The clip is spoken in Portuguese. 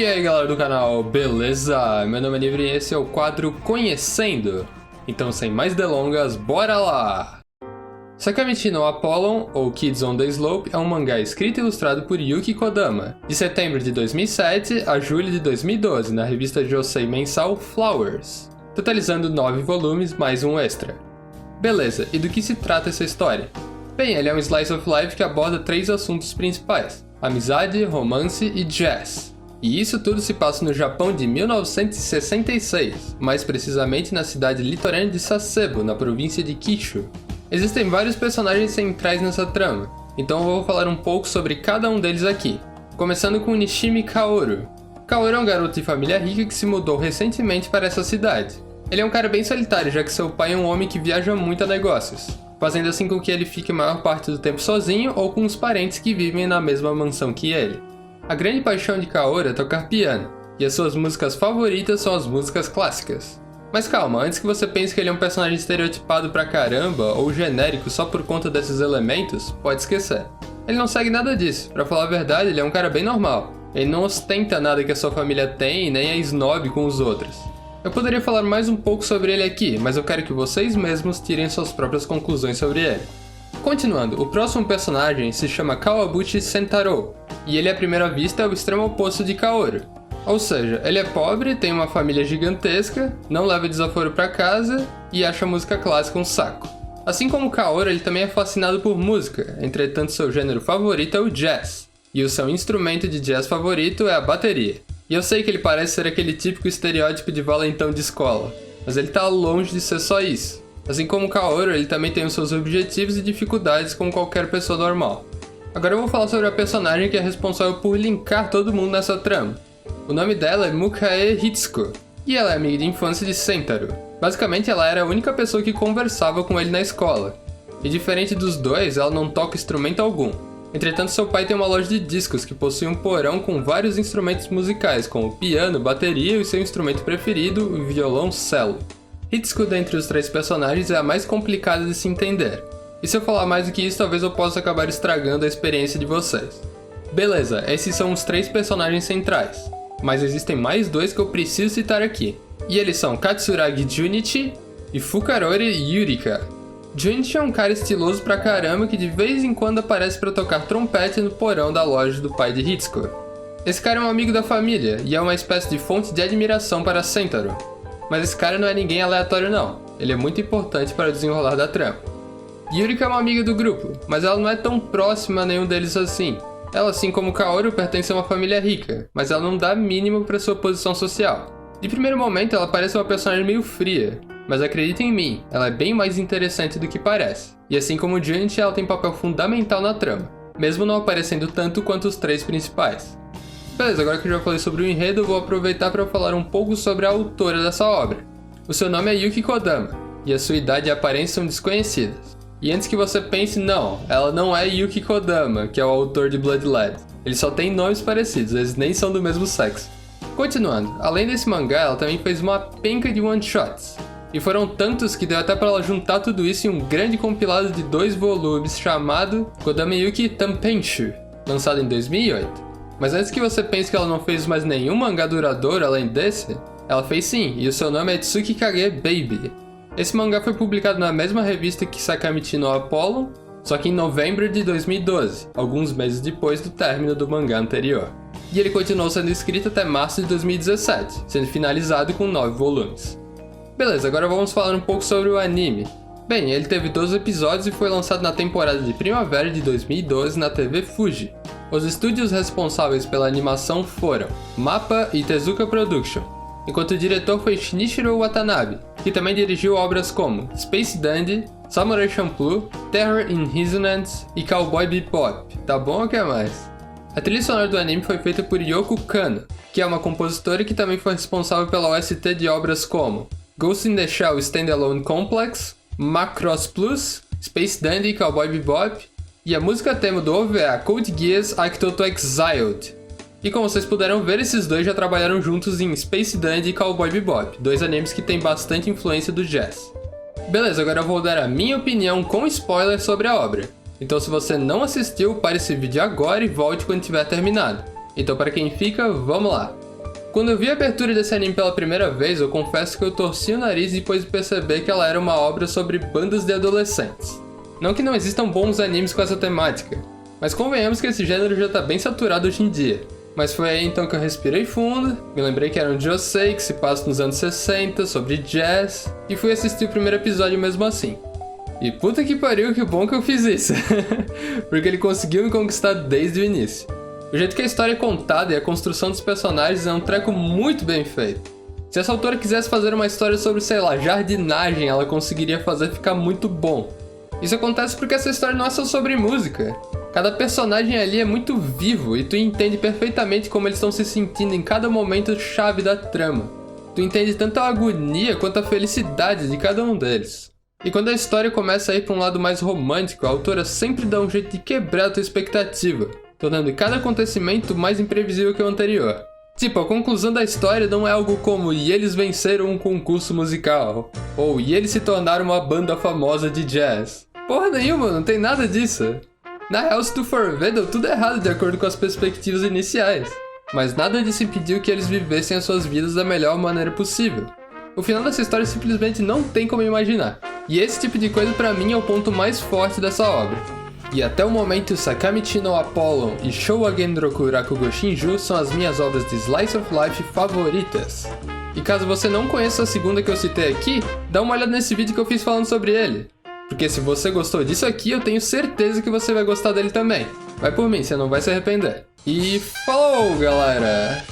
E aí galera do canal, beleza? Meu nome é Nivre e esse é o quadro Conhecendo. Então sem mais delongas, bora lá! Sakamichi no Apollon, ou Kids on the Slope, é um mangá escrito e ilustrado por Yuki Kodama, de setembro de 2007 a julho de 2012, na revista Josei mensal Flowers, totalizando 9 volumes mais um extra. Beleza, e do que se trata essa história? Bem, ele é um slice of life que aborda 3 assuntos principais: amizade, romance e jazz. E isso tudo se passa no Japão de 1966, mais precisamente na cidade litorânea de Sasebo, na província de Kyushu. Existem vários personagens centrais nessa trama, então eu vou falar um pouco sobre cada um deles aqui. Começando com Nishimi Kaoru. Kaoru é um garoto de família rica que se mudou recentemente para essa cidade. Ele é um cara bem solitário, já que seu pai é um homem que viaja muito a negócios, fazendo assim com que ele fique a maior parte do tempo sozinho ou com os parentes que vivem na mesma mansão que ele. A grande paixão de Kaoru é tocar piano, e as suas músicas favoritas são as músicas clássicas. Mas calma, antes que você pense que ele é um personagem estereotipado pra caramba ou genérico só por conta desses elementos, pode esquecer. Ele não segue nada disso, pra falar a verdade ele é um cara bem normal. Ele não ostenta nada que a sua família tem e nem é snob com os outros. Eu poderia falar mais um pouco sobre ele aqui, mas eu quero que vocês mesmos tirem suas próprias conclusões sobre ele. Continuando, o próximo personagem se chama Kawabuchi Sentaro, e ele à primeira vista é o extremo oposto de Kaoru. Ou seja, ele é pobre, tem uma família gigantesca, não leva desaforo pra casa e acha música clássica um saco. Assim como Kaoru, ele também é fascinado por música, entretanto seu gênero favorito é o jazz, e o seu instrumento de jazz favorito é a bateria. E eu sei que ele parece ser aquele típico estereótipo de valentão de escola, mas ele tá longe de ser só isso. Assim como Kaoru, ele também tem os seus objetivos e dificuldades como qualquer pessoa normal. Agora eu vou falar sobre a personagem que é responsável por linkar todo mundo nessa trama. O nome dela é Mukae Hitsuko, e ela é amiga de infância de Sentaro. Basicamente ela era a única pessoa que conversava com ele na escola. E diferente dos dois, ela não toca instrumento algum. Entretanto, seu pai tem uma loja de discos que possui um porão com vários instrumentos musicais, como piano, bateria e seu instrumento preferido, o violoncelo. Hitsuko, dentre os 3 personagens, é a mais complicada de se entender. E se eu falar mais do que isso, talvez eu possa acabar estragando a experiência de vocês. Beleza, esses são os 3 personagens centrais, mas existem mais 2 que eu preciso citar aqui. E eles são Katsuragi Junichi e Fukarori Yurika. Junichi é um cara estiloso pra caramba que de vez em quando aparece pra tocar trompete no porão da loja do pai de Hitsuko. Esse cara é um amigo da família e é uma espécie de fonte de admiração para Sentaro. Mas esse cara não é ninguém aleatório não, ele é muito importante para o desenrolar da trama. Yurika é uma amiga do grupo, mas ela não é tão próxima a nenhum deles assim. Ela, assim como Kaoru, pertence a uma família rica, mas ela não dá mínimo para sua posição social. De primeiro momento ela parece uma personagem meio fria, mas acredita em mim, ela é bem mais interessante do que parece. E assim como Junichi, ela tem papel fundamental na trama, mesmo não aparecendo tanto quanto os 3 principais. Beleza, agora que eu já falei sobre o enredo, eu vou aproveitar para falar um pouco sobre a autora dessa obra. O seu nome é Yuki Kodama, e a sua idade e aparência são desconhecidas. E antes que você pense, não, ela não é Yuki Kodama, que é o autor de Blood LED. Eles só têm nomes parecidos, eles nem são do mesmo sexo. Continuando, além desse mangá, ela também fez uma penca de one-shots. E foram tantos que deu até para ela juntar tudo isso em um grande compilado de 2 volumes chamado Kodama Yuki Tanpenshu, lançado em 2008. Mas antes que você pense que ela não fez mais nenhum mangá duradouro além desse, ela fez sim, e o seu nome é Tsukikage Baby. Esse mangá foi publicado na mesma revista que Sakamichi no Apollon, só que em novembro de 2012, alguns meses depois do término do mangá anterior. E ele continuou sendo escrito até março de 2017, sendo finalizado com 9 volumes. Beleza, agora vamos falar um pouco sobre o anime. Bem, ele teve 12 episódios e foi lançado na temporada de primavera de 2012 na TV Fuji. Os estúdios responsáveis pela animação foram MAPPA e Tezuka Production, enquanto o diretor foi Shinichiro Watanabe, que também dirigiu obras como Space Dandy, Samurai Champloo, Terror in Resonance e Cowboy Bebop. Tá bom ou quer mais? A trilha sonora do anime foi feita por Yoko Kanno, que é uma compositora que também foi responsável pela OST de obras como Ghost in the Shell Standalone Complex, Macross Plus, Space Dandy e Cowboy Bebop, e a música tema do OVA Code Geass Akitoto Exiled. E como vocês puderam ver, esses dois já trabalharam juntos em Space Dandy e Cowboy Bebop, 2 animes que têm bastante influência do jazz. Beleza, agora eu vou dar a minha opinião com spoiler sobre a obra. Então se você não assistiu, pare esse vídeo agora e volte quando tiver terminado. Então para quem fica, vamos lá! Quando eu vi a abertura desse anime pela primeira vez, eu confesso que eu torci o nariz depois de perceber que ela era uma obra sobre bandas de adolescentes. Não que não existam bons animes com essa temática, mas convenhamos que esse gênero já tá bem saturado hoje em dia. Mas foi aí então que eu respirei fundo, me lembrei que era um josei que se passa nos anos 60, sobre jazz, e fui assistir o primeiro episódio mesmo assim. E puta que pariu, que bom que eu fiz isso, porque ele conseguiu me conquistar desde o início. O jeito que a história é contada e a construção dos personagens é um treco muito bem feito. Se essa autora quisesse fazer uma história sobre, sei lá, jardinagem, ela conseguiria fazer ficar muito bom. Isso acontece porque essa história não é só sobre música. Cada personagem ali é muito vivo e tu entende perfeitamente como eles estão se sentindo em cada momento chave da trama. Tu entende tanto a agonia quanto a felicidade de cada um deles. E quando a história começa a ir para um lado mais romântico, a autora sempre dá um jeito de quebrar a tua expectativa, tornando cada acontecimento mais imprevisível que o anterior. Tipo, a conclusão da história não é algo como "e eles venceram um concurso musical", ou "e eles se tornaram uma banda famosa de jazz". Porra nenhuma, não tem nada disso. Na real, se tu for ver, deu tudo errado de acordo com as perspectivas iniciais. Mas nada disso impediu que eles vivessem as suas vidas da melhor maneira possível. O final dessa história simplesmente não tem como imaginar. E esse tipo de coisa pra mim é o ponto mais forte dessa obra. E até o momento, Sakamichi no Apollon e Shouwa Gendroku Rakugo Shinju são as minhas obras de Slice of Life favoritas. E caso você não conheça a segunda que eu citei aqui, dá uma olhada nesse vídeo que eu fiz falando sobre ele. Porque se você gostou disso aqui, eu tenho certeza que você vai gostar dele também. Vai por mim, você não vai se arrepender. E falou, galera!